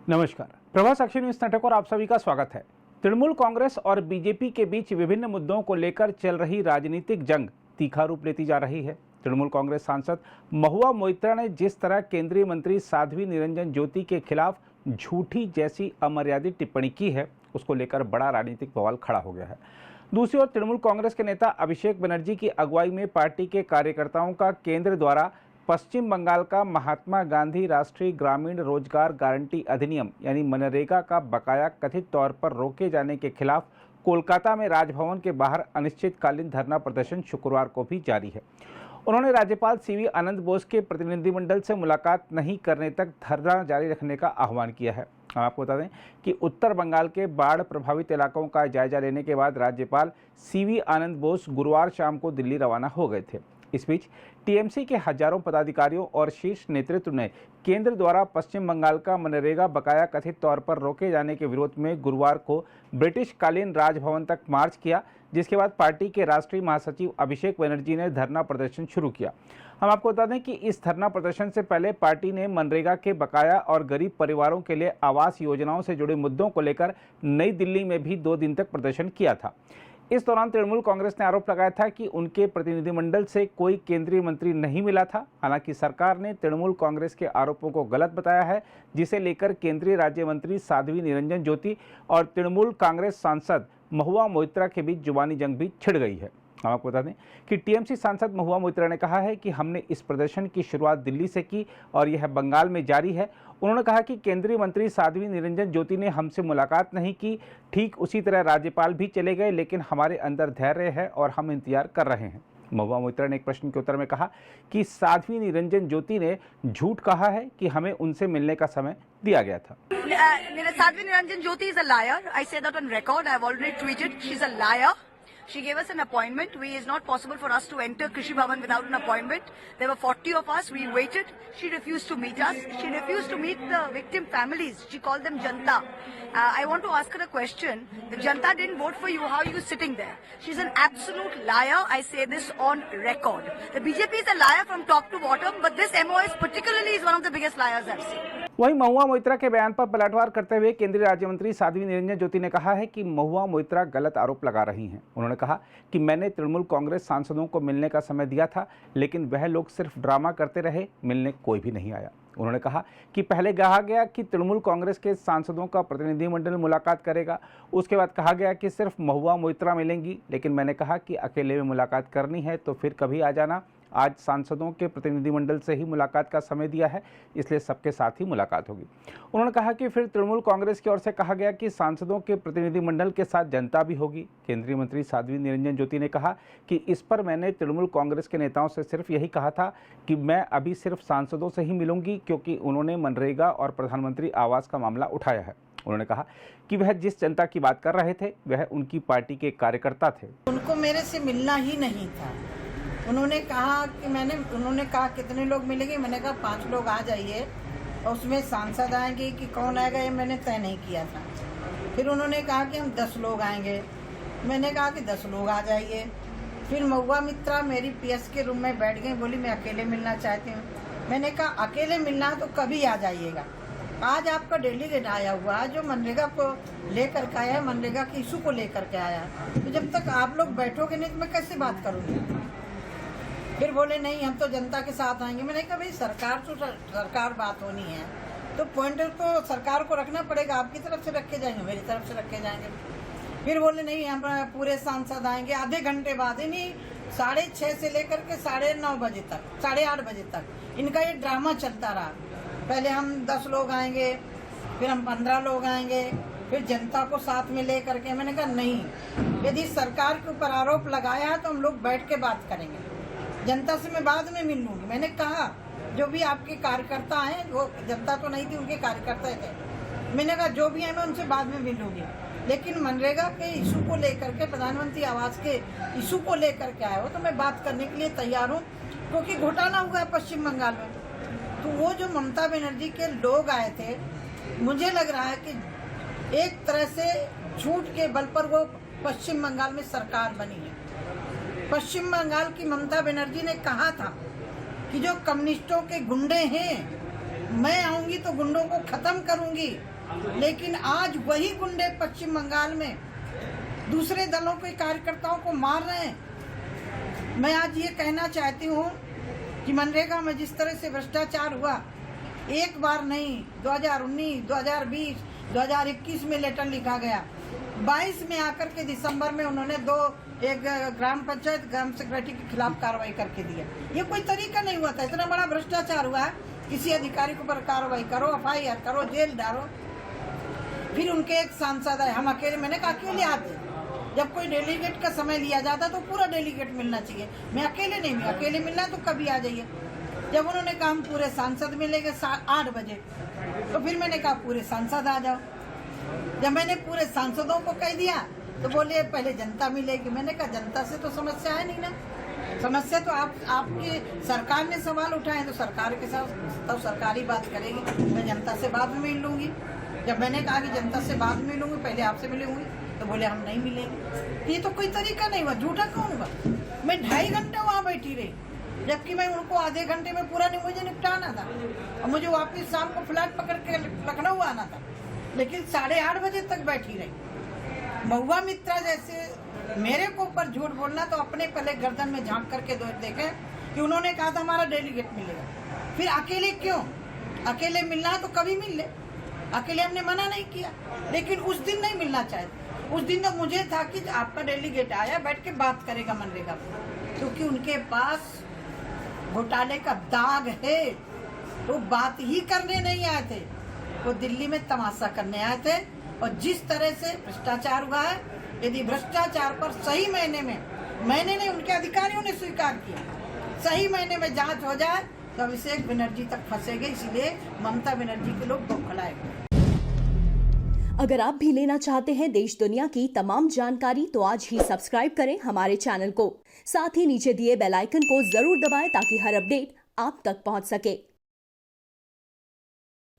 नमस्कार, प्रभात साक्षी news network और आप सभी का स्वागत है। तृणमूल कांग्रेस और बीजेपी के बीच विभिन्न मुद्दों को लेकर चल रही राजनीतिक जंग तीखा रूप लेती जा रही है। तृणमूल कांग्रेस सांसद महुआ मोइत्रा ने जिस तरह केंद्रीय मंत्री साध्वी निरंजन ज्योति के खिलाफ झूठी जैसी अमर्यादित टिप्पणी की है, उसको लेकर बड़ा राजनीतिक बवाल खड़ा हो गया है। दूसरी ओर तृणमूल कांग्रेस के नेता अभिषेक बनर्जी की अगुवाई में पार्टी के कार्यकर्ताओं का केंद्र द्वारा पश्चिम बंगाल का महात्मा गांधी राष्ट्रीय ग्रामीण रोजगार गारंटी अधिनियम यानी मनरेगा का बकाया कथित तौर पर रोके जाने के खिलाफ कोलकाता में राजभवन के बाहर अनिश्चितकालीन धरना प्रदर्शन शुक्रवार को भी जारी है। उन्होंने राज्यपाल सीवी आनंद बोस के प्रतिनिधिमंडल से मुलाकात नहीं करने तक धरना जारी रखने का आह्वान किया है। आपको बता दें कि उत्तर बंगाल के बाढ़ प्रभावित इलाकों का जायजा लेने के बाद राज्यपाल सीवी आनंद बोस गुरुवार शाम को दिल्ली रवाना हो गए थे। इस बीच टीएमसी के हजारों पदाधिकारियों और शीर्ष नेतृत्व ने केंद्र द्वारा पश्चिम बंगाल का मनरेगा बकाया कथित तौर पर रोके जाने के विरोध में गुरुवार को ब्रिटिश कालीन राजभवन तक मार्च किया, जिसके बाद पार्टी के राष्ट्रीय महासचिव अभिषेक बनर्जी ने धरना प्रदर्शन शुरू किया। हम आपको बता दें कि इस धरना प्रदर्शन से पहले पार्टी ने मनरेगा के बकाया और गरीब परिवारों के लिए आवास योजनाओं से जुड़े मुद्दों को लेकर नई दिल्ली में भी 2 दिन तक प्रदर्शन किया था। इस दौरान तृणमूल कांग्रेस ने आरोप लगाया था कि उनके प्रतिनिधिमंडल से कोई केंद्रीय मंत्री नहीं मिला था। हालांकि सरकार ने तृणमूल कांग्रेस के आरोपों को गलत बताया है, जिसे लेकर केंद्रीय राज्य मंत्री साध्वी निरंजन ज्योति और तृणमूल कांग्रेस सांसद महुआ मोइत्रा के बीच जुबानी जंग भी छिड़ गई है। हम आपको बता दें कि टीएमसी सांसद महुआ मोइत्रा ने कहा है कि हमने इस प्रदर्शन की शुरुआत दिल्ली से की और यह बंगाल में जारी है। उन्होंने कहा कि केंद्रीय मंत्री साध्वी निरंजन ज्योति ने हमसे मुलाकात नहीं की, ठीक उसी तरह राज्यपाल भी चले गए, लेकिन हमारे अंदर धैर्य है और हम इंतजार कर रहे हैं। महुआ मोइत्रा ने एक प्रश्न के उत्तर में कहा कि साध्वी निरंजन ज्योति ने झूठ कहा है कि हमें उनसे मिलने का समय दिया गया था। Sadhvi Niranjan Jyoti is a liar. I say that on record. I have already tweeted. She's a liar. She gave us an appointment. It is not possible for us to enter Krishi Bhavan without an appointment. There were 40 of us. We waited. She refused to meet us. She refused to meet the victim families. She called them Janta. I want to ask her a question. The Janta didn't vote for you. How are you sitting there? She's an absolute liar. I say this on record. The BJP is a liar from top to bottom, but this MOS particularly is one of the biggest liars I've seen. वहीं महुआ मोइत्रा के बयान पर पलटवार करते हुए केंद्रीय राज्य मंत्री साध्वी निरंजन ज्योति ने कहा है कि महुआ मोइत्रा गलत आरोप लगा रही हैं। उन्होंने कहा कि मैंने तृणमूल कांग्रेस सांसदों को मिलने का समय दिया था, लेकिन वह लोग सिर्फ ड्रामा करते रहे, मिलने कोई भी नहीं आया। उन्होंने कहा कि पहले कहा गया कि तृणमूल कांग्रेस के सांसदों का प्रतिनिधिमंडल मुलाकात करेगा, उसके बाद कहा गया कि सिर्फ महुआ मोइत्रा मिलेंगी, लेकिन मैंने कहा कि अकेले में मुलाकात करनी है तो फिर कभी आ जाना। आज सांसदों के प्रतिनिधिमंडल से ही मुलाकात का समय दिया है, इसलिए सबके साथ ही मुलाकात होगी। उन्होंने कहा कि फिर तृणमूल कांग्रेस की ओर से कहा गया कि सांसदों के प्रतिनिधिमंडल के साथ जनता भी होगी। केंद्रीय मंत्री साध्वी निरंजन ज्योति ने कहा कि इस पर मैंने तृणमूल कांग्रेस के नेताओं से सिर्फ यही कहा था कि मैं अभी सिर्फ सांसदों से ही मिलूंगी, क्योंकि उन्होंने मनरेगा और प्रधानमंत्री आवास का मामला उठाया है। उन्होंने कहा कि वह जिस जनता की बात कर रहे थे वह उनकी पार्टी के कार्यकर्ता थे। उनको मेरे से मिलना ही नहीं था। उन्होंने कहा कितने लोग मिलेंगे, मैंने कहा 5 लोग आ जाइए, और उसमें सांसद आएंगे कि कौन आएगा ये मैंने तय नहीं किया था। फिर उन्होंने कहा कि हम 10 लोग आएंगे, मैंने कहा कि 10 लोग आ जाइए। फिर महुआ मित्रा मेरी पीएस के रूम में बैठ गई, बोली मैं अकेले मिलना चाहती हूँ। मैंने कहा अकेले मिलना तो कभी आ जाइएगा। आज आपका डेलीगेट आया हुआ जो मनरेगा को लेकर के आया, मनरेगा के इशू को लेकर के आया, तो जब तक आप लोग बैठोगे नहीं तो मैं कैसे बात करूँगी। फिर बोले नहीं हम तो जनता के साथ आएंगे। मैंने कहा भाई सरकार बात होनी है तो पॉइंटर तो सरकार को रखना पड़ेगा, आपकी तरफ से रखे जाएंगे, मेरी तरफ से रखे जाएंगे। फिर बोले नहीं हम पूरे सांसद आएंगे। आधे घंटे बाद ही नहीं 6:30 से लेकर के 9:30 बजे तक, 8:30 बजे तक इनका ये ड्रामा चलता रहा। पहले हम 10 लोग आएंगे, फिर हम 15 लोग आएंगे, फिर जनता को साथ में ले करके। मैंने कहा नहीं, यदि सरकार के ऊपर आरोप लगाया है तो हम लोग बैठ के बात करेंगे, जनता से मैं बाद में मिल लूंगी। मैंने कहा जो भी आपके कार्यकर्ता हैं, वो जनता तो नहीं थी, उनके कार्यकर्ता थे, मैंने कहा जो भी है मैं उनसे बाद में मिल लूंगी, लेकिन मनरेगा के इशू को लेकर के, प्रधानमंत्री आवास के इशू को लेकर के आए हो तो मैं बात करने के लिए तैयार हूँ, क्योंकि घोटाला हुआ है पश्चिम बंगाल में। तो वो जो ममता बनर्जी के लोग आए थे, मुझे लग रहा है कि एक तरह से झूठ के बल पर वो पश्चिम बंगाल में सरकार बनी है। पश्चिम बंगाल की ममता बनर्जी ने कहा था कि जो कम्युनिस्टों के गुंडे हैं, मैं आऊंगी तो गुंडों को खत्म करूंगी, लेकिन आज वही गुंडे पश्चिम बंगाल में दूसरे दलों के कार्यकर्ताओं को मार रहे हैं। मैं आज ये कहना चाहती हूँ कि मनरेगा में जिस तरह से भ्रष्टाचार हुआ, एक बार नहीं, 2019, 2020, 2021 में लेटर लिखा गया, 22 में आकर के दिसंबर में उन्होंने एक ग्राम पंचायत ग्राम सेक्रेटरी के खिलाफ कार्रवाई करके दिया। ये कोई तरीका नहीं हुआ था। इतना बड़ा भ्रष्टाचार हुआ है, किसी अधिकारी के ऊपर कार्रवाई करो, FIR करो, जेल डालो। फिर उनके एक सांसद है, हम अकेले, मैंने कहा अकेले आते, जब कोई डेलीगेट का समय लिया जाता तो पूरा डेलीगेट मिलना चाहिए, मैं अकेले नहीं, मैं अकेले मिलना तो कभी आ जाइए। जब उन्होंने कहा हम पूरे सांसद मिलेंगे 8 बजे, तो फिर मैंने कहा पूरे सांसद आ जाओ। जब मैंने पूरे सांसदों को कह दिया तो बोले पहले जनता मिलेगी। मैंने कहा जनता से तो समस्या है नहीं ना, समस्या तो आपकी सरकार ने सवाल उठाए तो सरकार के साथ तब सरकारी बात करेगी, मैं जनता से बाद में मिल लूंगी। जब मैंने कहा कि जनता से बाद में मिलूंगी, पहले आपसे मिलूंगी, तो बोले हम नहीं मिलेंगे। ये तो कोई तरीका नहीं हुआ, झूठा कौन हुआ? मैं 2.5 घंटा वहाँ बैठी रही, जबकि मैं उनको आधे घंटे में पूरा मुझे निपटाना था और मुझे वापस शाम को फ्लाइट पकड़ के लखनऊ आना था, लेकिन 8:30 बजे तक बैठी रही। महुआ मित्रा जैसे मेरे को ऊपर झूठ बोलना, तो अपने पहले गर्दन में झांक करके देखे कि उन्होंने कहा था हमारा डेलीगेट मिलेगा। फिर अकेले क्यों? अकेले मिलना है तो कभी मिल ले, अकेले हमने मना नहीं किया, लेकिन उस दिन नहीं मिलना चाहते। उस दिन तो मुझे था कि आपका डेलीगेट आया, बैठ के बात करेगा मनरेगा पर, क्योंकि उनके पास घोटाले का दाग है, तो बात ही करने नहीं आए थे, वो दिल्ली में तमाशा करने आए थे। और जिस तरह से भ्रष्टाचार हुआ है, यदि भ्रष्टाचार पर सही मायने में, मैंने नहीं, उनके अधिकारियों ने स्वीकार किया, सही मायने में जांच हो जाए तो अभिषेक बनर्जी तक फंसेंगे। इसलिए ममता बनर्जी के लोग बौखलाएंगे। अगर आप भी लेना चाहते हैं देश दुनिया की तमाम जानकारी, तो आज ही सब्सक्राइब करें हमारे चैनल को। साथ ही नीचे दिए बेल आइकन को जरूर दबाएं ताकि हर अपडेट आप तक पहुंच सके।